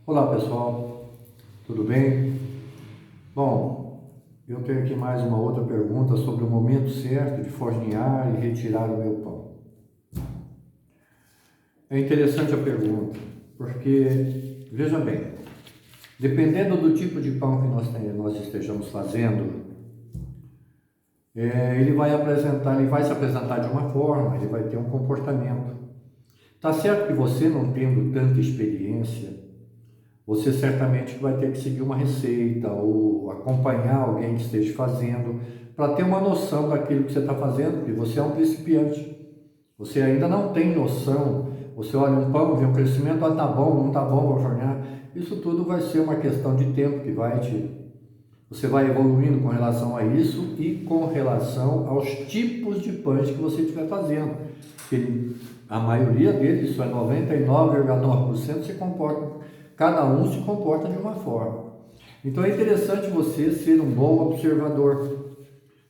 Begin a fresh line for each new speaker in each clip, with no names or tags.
Olá pessoal, tudo bem? Bom, eu tenho aqui mais uma outra pergunta sobre o momento certo de fornear e retirar o meu pão. É interessante a pergunta, porque, veja bem, dependendo do tipo de pão que nós estejamos fazendo, ele vai se apresentar de uma forma, ele vai ter um comportamento. Tá certo que você, não tendo tanta experiência, você certamente vai ter que seguir uma receita ou acompanhar alguém que esteja fazendo para ter uma noção daquilo que você está fazendo, porque você é um principiante. Você ainda não tem noção. Você olha um pão, vê um crescimento, tá bom, não tá bom, vou jornar. Isso tudo vai ser uma questão de tempo que você vai evoluindo com relação a isso e com relação aos tipos de pães que você estiver fazendo. Porque a maioria deles, isso é 99,9%, cada um se comporta de uma forma. Então é interessante você ser um bom observador,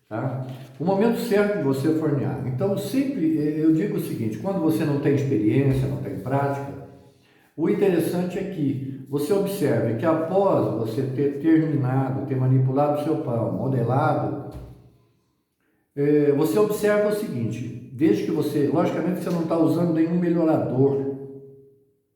tá? O momento certo de você fornear. Então sempre eu digo o seguinte: quando você não tem experiência, não tem prática, o interessante é que você observe que após você ter terminado, ter manipulado o seu pão, modelado, você observa o seguinte: desde que você, logicamente, você não está usando nenhum melhorador,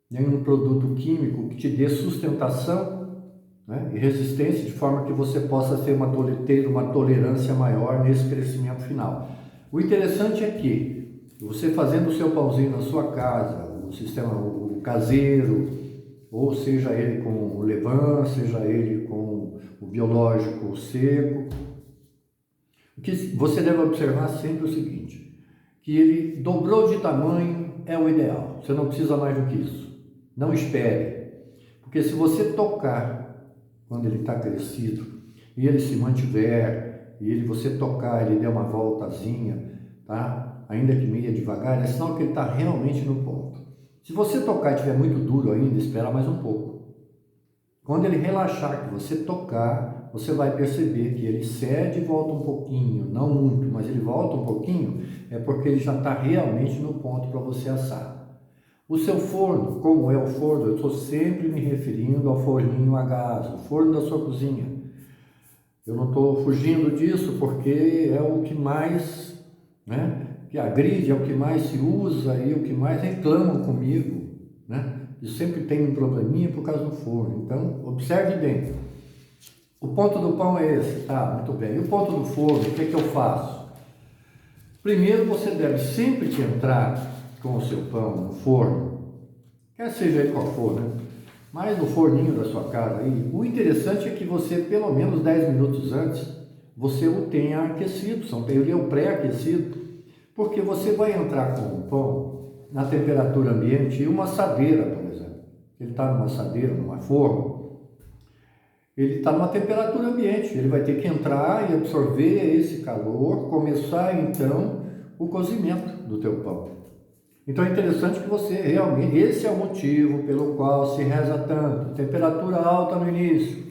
nenhum produto químico que te dê sustentação, né, e resistência, de forma que você possa ter uma tolerância maior nesse crescimento final. O interessante é que você fazendo o seu pãozinho na sua casa, o sistema o caseiro, ou seja ele com o levain, seja ele com o biológico seco, o que você deve observar sempre o seguinte: que ele dobrou de tamanho é o ideal, você não precisa mais do que isso. Não espere, porque se você tocar quando ele está crescido e ele se mantiver, você tocar, ele der uma voltazinha, tá? Ainda que meia devagar, é sinal que ele está realmente no ponto. Se você tocar e estiver muito duro ainda, espera mais um pouco. Quando ele relaxar, que você tocar, você vai perceber que ele cede e volta um pouquinho, não muito, mas ele volta um pouquinho, é porque ele já está realmente no ponto para você assar. O seu forno, como é o forno, eu estou sempre me referindo ao forninho a gás, o forno da sua cozinha. Eu não estou fugindo disso porque é o que mais, que agride, é o que mais se usa e o que mais reclamam comigo, E sempre tem um probleminha por causa do forno. Então, observe bem. O ponto do pão é esse, tá? Muito bem. E o ponto do forno, o que eu faço? Primeiro, você deve sempre que entrar com o seu pão no forno, quer seja ele qual for, mas no forninho da sua casa aí, o interessante é que você, pelo menos 10 minutos antes, você o tenha aquecido, ele é o pré-aquecido, porque você vai entrar com o pão na temperatura ambiente e uma assadeira, por exemplo. Ele está numa assadeira, numa forma, ele está numa temperatura ambiente, ele vai ter que entrar e absorver esse calor, começar então o cozimento do teu pão. Então é interessante que você realmente, esse é o motivo pelo qual se reza tanto, temperatura alta no início,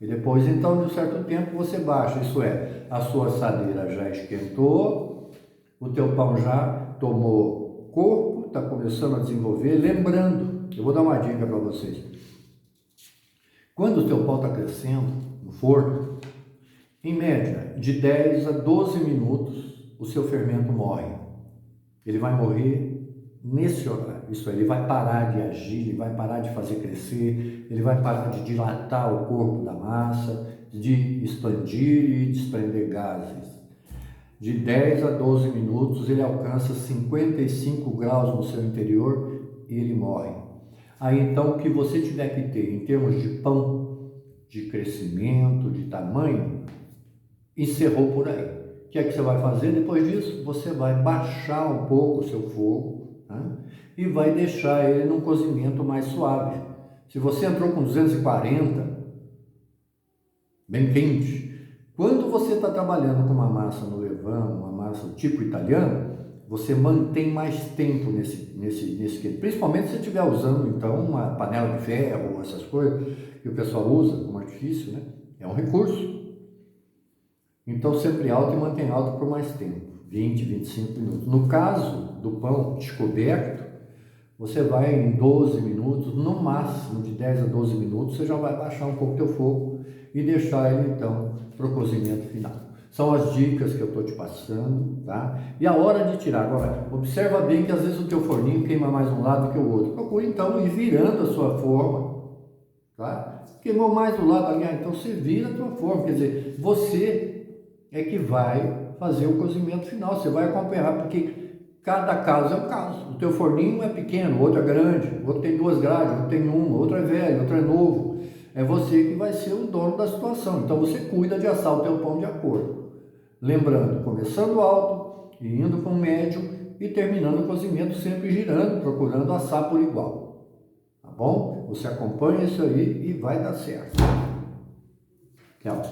e depois então de um certo tempo você baixa, isso é, a sua assadeira já esquentou, o teu pão já tomou corpo, está começando a desenvolver. Lembrando, eu vou dar uma dica para vocês: quando o teu pão está crescendo no forno, em média de 10 a 12 minutos o seu fermento morre. Ele vai morrer nesse horário, isso aí, ele vai parar de agir, ele vai parar de fazer crescer, ele vai parar de dilatar o corpo da massa, de expandir e desprender gases. De 10 a 12 minutos ele alcança 55 graus no seu interior e ele morre. Aí então o que você tiver que ter em termos de pão, de crescimento, de tamanho, encerrou por aí. O que é que você vai fazer depois disso? Você vai baixar um pouco o seu fogo, e vai deixar ele num cozimento mais suave. Se você entrou com 240, bem quente, quando você está trabalhando com uma massa no levain, uma massa tipo italiano, você mantém mais tempo nesse principalmente se estiver usando então uma panela de ferro, essas coisas que o pessoal usa como artifício, É um recurso. Então sempre alto e mantém alto por mais tempo, 20, 25 minutos. No caso do pão descoberto, você vai em 12 minutos, no máximo de 10 a 12 minutos, você já vai baixar um pouco o teu fogo e deixar ele então para o cozimento final. São as dicas que eu estou te passando, tá? E a hora de tirar, agora, observa bem que às vezes o teu forninho queima mais um lado que o outro. Procure então ir virando a sua forma, tá? Queimou mais do lado ali, então você vira a tua forma, quer dizer, você é que vai fazer o cozimento final, você vai acompanhar, porque cada caso é um caso. O teu forninho é pequeno, o outro é grande, o outro tem 2 grades, o outro tem uma, o outro é velho, o outro é novo. É você que vai ser o dono da situação. Então você cuida de assar o teu pão de acordo. Lembrando, começando alto, e indo com médio e terminando o cozimento sempre girando, procurando assar por igual. Tá bom? Você acompanha isso aí e vai dar certo. Tchau.